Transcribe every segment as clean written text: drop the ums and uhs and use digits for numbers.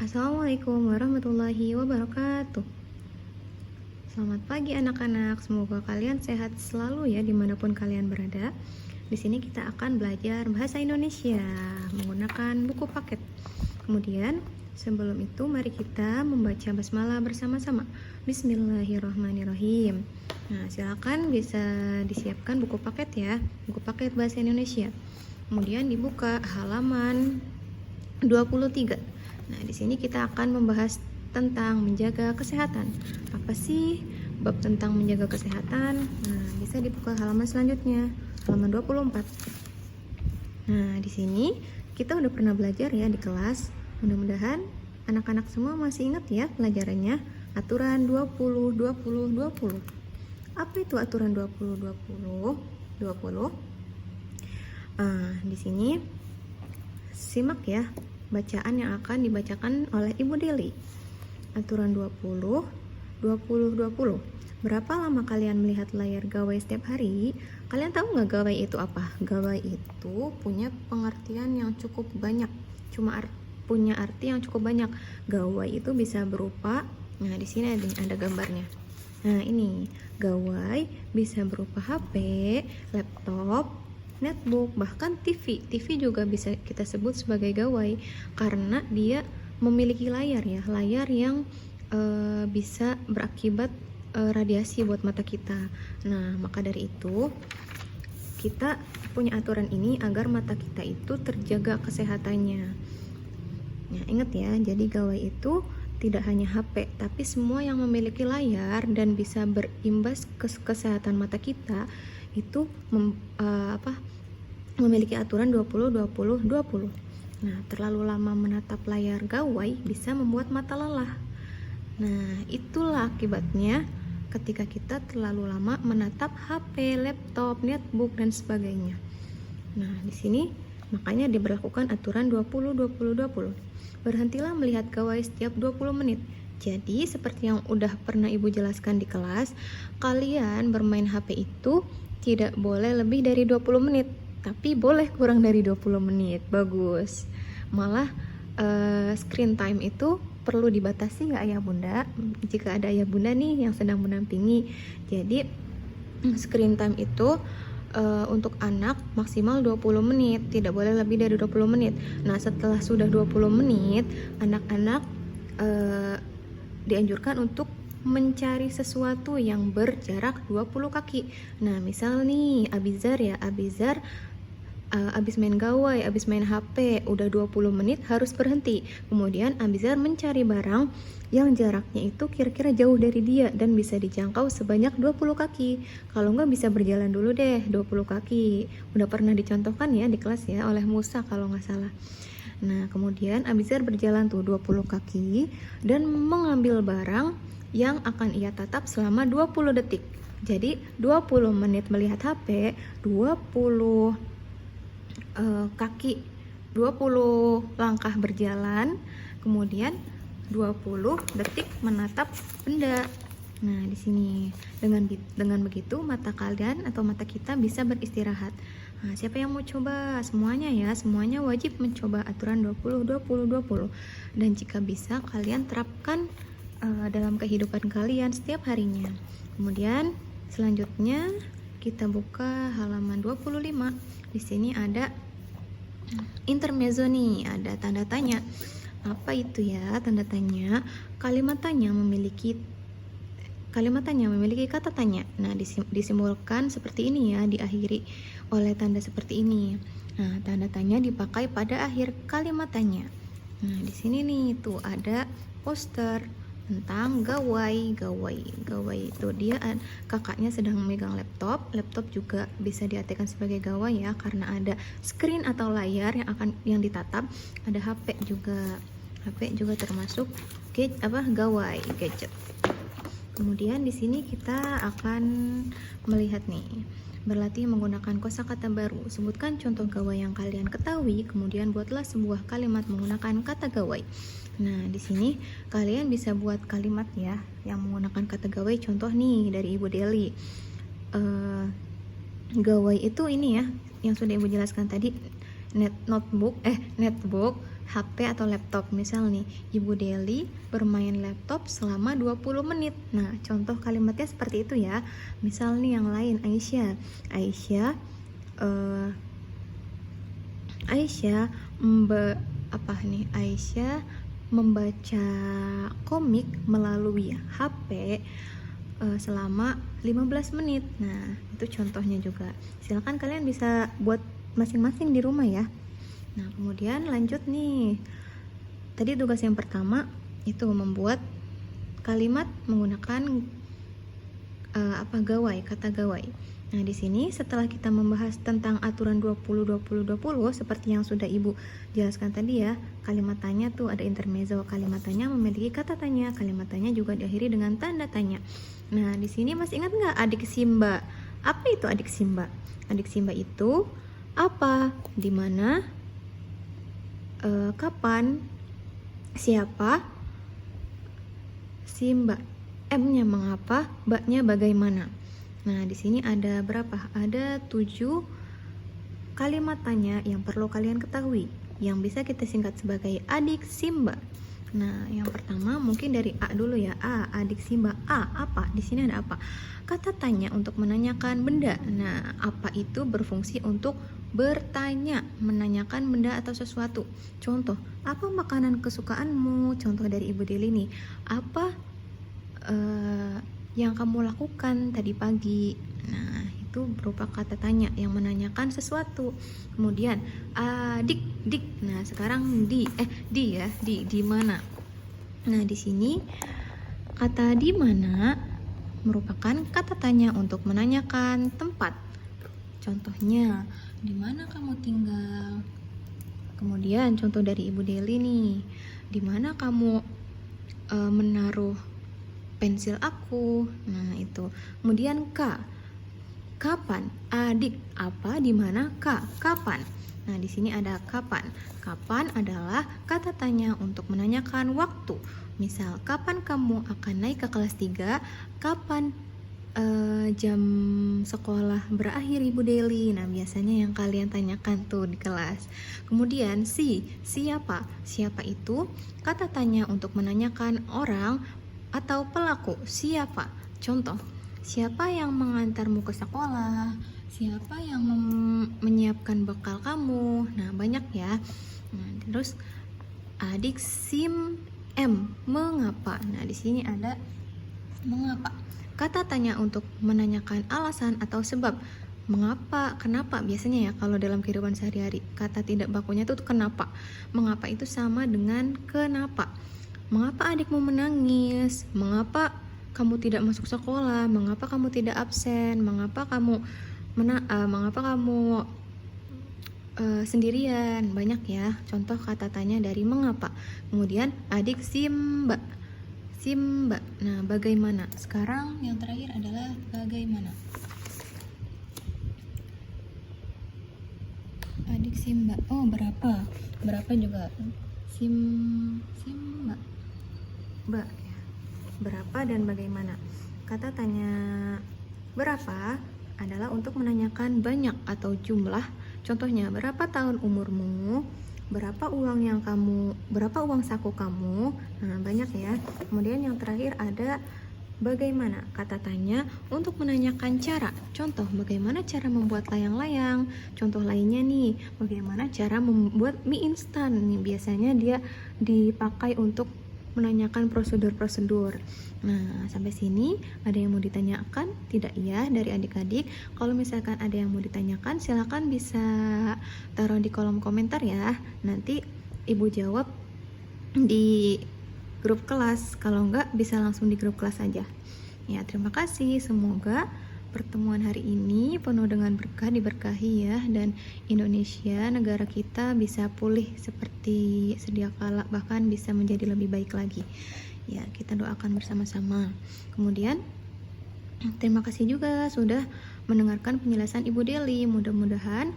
Assalamualaikum warahmatullahi wabarakatuh. Selamat pagi anak-anak, semoga kalian sehat selalu ya dimanapun kalian berada. Di sini kita akan belajar bahasa Indonesia menggunakan buku paket. Kemudian sebelum itu mari kita membaca basmalah bersama-sama. Bismillahirrahmanirrahim. Nah, silakan bisa disiapkan buku paket ya, buku paket bahasa Indonesia. Kemudian dibuka halaman 23. Nah, di sini kita akan membahas tentang menjaga kesehatan. Apa sih bab tentang menjaga kesehatan? Nah, bisa dibuka halaman selanjutnya, halaman 24. Nah, di sini kita udah pernah belajar ya di kelas. Mudah-mudahan anak-anak semua masih ingat ya pelajarannya. Aturan 20-20-20. Apa itu aturan 20-20-20? Di sini simak ya bacaan yang akan dibacakan oleh Ibu Deli. Aturan 20-20-20. Berapa lama kalian melihat layar gawai setiap hari? Kalian tahu nggak gawai itu apa? Gawai itu punya pengertian yang cukup banyak. Punya arti yang cukup banyak. Gawai itu bisa berupa, nah di sini ada gambarnya. Nah ini gawai bisa berupa HP, laptop, netbook, bahkan TV. TV juga bisa kita sebut sebagai gawai karena dia memiliki layar ya, layar yang bisa berakibat radiasi buat mata kita. Nah, maka dari itu kita punya aturan ini agar mata kita itu terjaga kesehatannya. Nah, ingat ya, jadi gawai itu tidak hanya HP, tapi semua yang memiliki layar dan bisa berimbas ke kesehatan mata kita itu memiliki aturan 20-20-20. Nah, terlalu lama menatap layar gawai bisa membuat mata lelah. Nah, itulah akibatnya ketika kita terlalu lama menatap HP, laptop, netbook dan sebagainya. Nah, di sini makanya diberlakukan aturan 20-20-20. Berhentilah melihat gawai setiap 20 menit. Jadi, seperti yang udah pernah Ibu jelaskan di kelas, kalian bermain HP itu tidak boleh lebih dari 20 menit, tapi boleh kurang dari 20 menit. Bagus. Malah screen time itu perlu dibatasi nggak ayah bunda? Jika ada ayah bunda nih yang sedang mendampingi. Jadi screen time itu untuk anak maksimal 20 menit, tidak boleh lebih dari 20 menit. Nah, setelah sudah 20 menit, anak-anak dianjurkan untuk mencari sesuatu yang berjarak 20 kaki. Nah, misal nih Abizar abis main gawai, abis main HP, udah 20 menit harus berhenti. Kemudian Abizar mencari barang yang jaraknya itu kira-kira jauh dari dia dan bisa dijangkau sebanyak 20 kaki. Kalau nggak bisa berjalan dulu deh 20 kaki. Udah pernah dicontohkan ya di kelas ya oleh Musa kalau nggak salah. Nah, kemudian Abizar berjalan tuh 20 kaki dan mengambil barang yang akan ia tatap selama 20 detik. Jadi 20 menit melihat HP, 20 kaki, 20 langkah berjalan, kemudian 20 detik menatap benda. Nah, di sini dengan begitu mata kalian atau mata kita bisa beristirahat. Nah, siapa yang mau coba? Semuanya ya, semuanya wajib mencoba aturan 20-20-20. Dan jika bisa kalian terapkan dalam kehidupan kalian setiap harinya. Kemudian selanjutnya kita buka halaman 25. Di sini ada intermezzo nih, ada tanda tanya. Apa itu ya tanda tanya? Kalimat tanya memiliki kata tanya. Nah, disimbolkan seperti ini ya, diakhiri oleh tanda seperti ini. Nah, tanda tanya dipakai pada akhir kalimat tanya. Nah, di sini nih tuh ada poster tentang gawai itu dia kakaknya sedang memegang laptop juga bisa diartikan sebagai gawai ya karena ada screen atau layar yang ditatap, ada HP juga termasuk gawai gadget. Kemudian di sini kita akan melihat nih, berlatih menggunakan kosakata baru. Sebutkan contoh gawai yang kalian ketahui, kemudian buatlah sebuah kalimat menggunakan kata gawai. Nah, di sini kalian bisa buat kalimat ya yang menggunakan kata gawai. Contoh nih dari Ibu Deli. Gawai itu ini ya, yang sudah Ibu jelaskan tadi, netbook, HP atau laptop. Misal nih, Ibu Deli bermain laptop selama 20 menit. Nah, contoh kalimatnya seperti itu ya. Misal nih yang lain, Aisyah. eh, Aisyah Aisyah membaca komik melalui HP selama 15 menit. Nah, itu contohnya juga. Silakan kalian bisa buat masing-masing di rumah ya. Nah, kemudian lanjut nih. Tadi tugas yang pertama itu membuat kalimat menggunakan kata gawai. Nah, di sini setelah kita membahas tentang aturan 20 seperti yang sudah Ibu jelaskan tadi ya, kalimat tanya tuh ada intermezzo, kalimat tanya memiliki kata tanya, kalimat tanya juga diakhiri dengan tanda tanya. Nah, di sini masih ingat nggak adik Simba? Apa itu adik Simba? Adik Simba itu apa, di mana, kapan, siapa, Simba. M-nya mengapa, B-nya bagaimana. Nah, di sini ada berapa? Ada 7 kalimat tanya yang perlu kalian ketahui, yang bisa kita singkat sebagai adik Simba. Nah, yang pertama mungkin dari A dulu ya. A, adik Simba. A, apa? Di sini ada apa? Kata tanya untuk menanyakan benda. Nah, apa itu berfungsi untuk bertanya, menanyakan benda atau sesuatu. Contoh, apa makanan kesukaanmu? Contoh dari Ibu Deli nih. Apa yang kamu lakukan tadi pagi? Nah, itu berupa kata tanya yang menanyakan sesuatu. Kemudian dik. Nah, sekarang di mana? Nah, di sini kata di mana merupakan kata tanya untuk menanyakan tempat. Contohnya, di mana kamu tinggal? Kemudian contoh dari Ibu Deli nih, di mana kamu menaruh pensil aku? Nah, itu. Kemudian kapan? Adik, apa, di mana, kapan? Nah, di sini ada kapan. Kapan adalah kata tanya untuk menanyakan waktu. Misal, kapan kamu akan naik ke kelas 3? Kapan jam sekolah berakhir Ibu Deli? Nah, biasanya yang kalian tanyakan tuh di kelas. Kemudian siapa? Siapa itu kata tanya untuk menanyakan orang atau pelaku. Siapa? Contoh, siapa yang mengantarmu ke sekolah? Siapa yang menyiapkan bekal kamu? Nah, banyak ya. Nah, terus adik mengapa? Nah, di sini ada mengapa. Kata tanya untuk menanyakan alasan atau sebab. Mengapa, kenapa? Biasanya ya kalau dalam kehidupan sehari-hari kata tidak bakunya itu kenapa. Mengapa itu sama dengan kenapa. Mengapa adikmu menangis? Mengapa kamu tidak masuk sekolah? Mengapa kamu tidak absen? Mengapa kamu sendirian? Banyak ya contoh kata tanya dari mengapa. Kemudian adik Simba. Nah, bagaimana? Sekarang yang terakhir adalah bagaimana. Adik Simba. Oh, berapa? Berapa juga. Simba. Berapa dan bagaimana. Kata tanya berapa adalah untuk menanyakan banyak atau jumlah. Contohnya, berapa tahun umurmu? Berapa uang saku kamu? Nah, banyak ya. Kemudian yang terakhir ada bagaimana. Kata tanya untuk menanyakan cara. Contoh, bagaimana cara membuat layang-layang? Contoh lainnya nih, bagaimana cara membuat mie instan? Nih, biasanya dia dipakai untuk menanyakan prosedur-prosedur. Nah, sampai sini ada yang mau ditanyakan? Tidak ya dari adik-adik? Kalau misalkan ada yang mau ditanyakan, silakan bisa taruh di kolom komentar ya. Nanti Ibu jawab di grup kelas. Kalau enggak, bisa langsung di grup kelas aja. Ya, terima kasih. Semoga pertemuan hari ini penuh dengan berkah, diberkahi ya, dan Indonesia, negara kita bisa pulih seperti sedia kala, bahkan bisa menjadi lebih baik lagi. Ya, kita doakan bersama-sama. Kemudian terima kasih juga sudah mendengarkan penjelasan Ibu Deli. Mudah-mudahan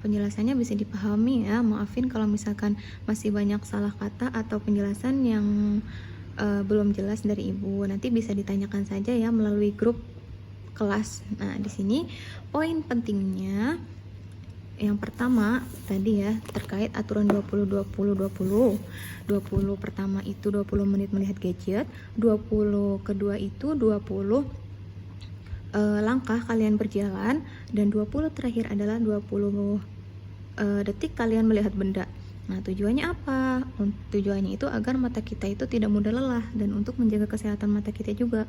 penjelasannya bisa dipahami ya. Maafin kalau misalkan masih banyak salah kata atau penjelasan yang belum jelas dari Ibu. Nanti bisa ditanyakan saja ya melalui grup kelas. Nah, di sini poin pentingnya Yang pertama tadi ya, terkait aturan 20 pertama itu 20 menit melihat gadget, 20 kedua itu 20 langkah kalian berjalan, dan 20 terakhir adalah 20 detik kalian melihat benda. Nah, tujuannya apa? Tujuannya itu agar mata kita itu tidak mudah lelah dan untuk menjaga kesehatan mata kita juga.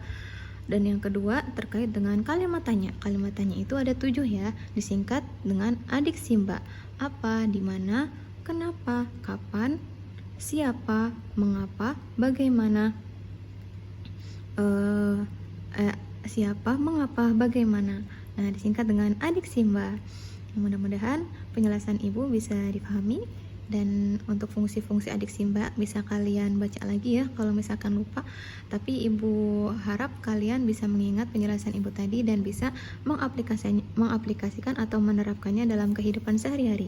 Dan yang kedua terkait dengan kalimatannya. Kalimatannya itu ada 7 ya, disingkat dengan adik Simba. Apa, di mana, kenapa, kapan, siapa, mengapa, bagaimana. Siapa, mengapa, bagaimana. Nah, disingkat dengan adik Simba. Mudah-mudahan penjelasan Ibu bisa dipahami, dan untuk fungsi-fungsi adik Simba bisa kalian baca lagi ya kalau misalkan lupa. Tapi Ibu harap kalian bisa mengingat penjelasan Ibu tadi dan bisa mengaplikasikan atau menerapkannya dalam kehidupan sehari-hari.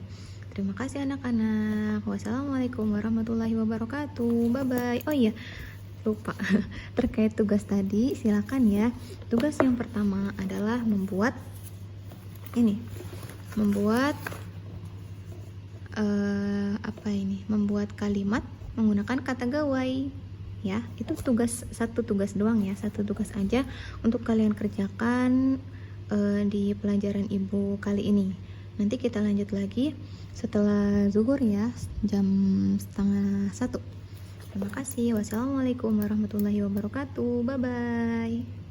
Terima kasih anak-anak. Wassalamualaikum warahmatullahi wabarakatuh. Bye-bye. Oh iya, lupa terkait tugas tadi, silakan ya. Tugas yang pertama adalah membuat membuat kalimat menggunakan kata gawai ya. Itu satu tugas doang ya, satu tugas aja untuk kalian kerjakan di pelajaran Ibu kali ini. Nanti kita lanjut lagi setelah zuhur ya, jam 12:30. Terima kasih. Wassalamualaikum warahmatullahi wabarakatuh. Bye bye.